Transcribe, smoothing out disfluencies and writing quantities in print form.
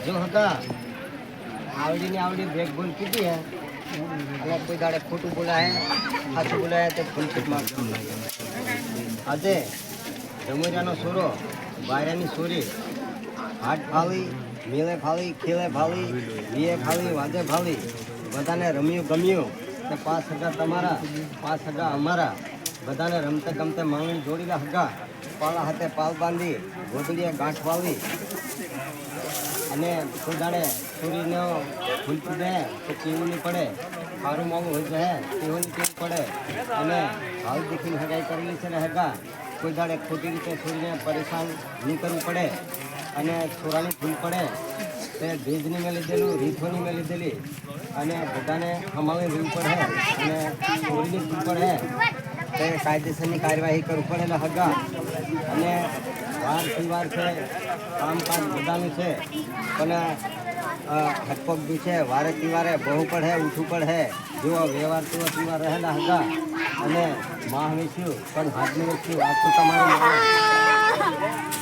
જો હતા આવડી ને આવડી બેગ ભૂલ કીધી હે અને કોઈ દાડે ખોટું બોલાય સાચું બોલાય તો ફૂલપીટ માં આજે જમુરિયાનો સોરો વાયરાની સોરી હાટ ફાવી મેળે ફાવી ખેલે ફાવી વીએ ફાવી વાજે ફાવી બધાને રમ્યું ગમ્યું કે 5 હગા તમારા 5 હગા અમારા બધાને રમતે ગમતે માંગણી જોડીલા હગા પાળા હાથે પાલ બાંધી ગોદડીએ ગાંઠ વાવી અને કોઈ દાડે છોરીનો ભૂલ પડે તો કેવું નહીં પડે સારું મોંઘું હોય છે કેવું નહીં કેવું પડે અને હાલ દેખીને હગાઈ કરેલી છે ને હગા કોઈ દાડે ખોટી રીતે છોરીને પરેશાન નહીં કરવું પડે અને છોરાની ભૂલ પડે તે ભેજની મેં લીધેલું રીઠોની મેં લીધેલી અને બધાને હમાવી રહેવું પડે અને છોરીની ભૂલ પડે તે કાયદેસરની કાર્યવાહી કરવી પડે ને હગા અને વાર તહેવાર છે કામકાજ બધાનું છે પણ હકપગ બી છે વારે તહેવારે બહુ પડે ઉઠવું પડે જેવો વ્યવહાર તેવો તહેવાર રહેલા હગા અને માહ વેચ્યું પણ હાથનું વેચ્યું આ તો તમારું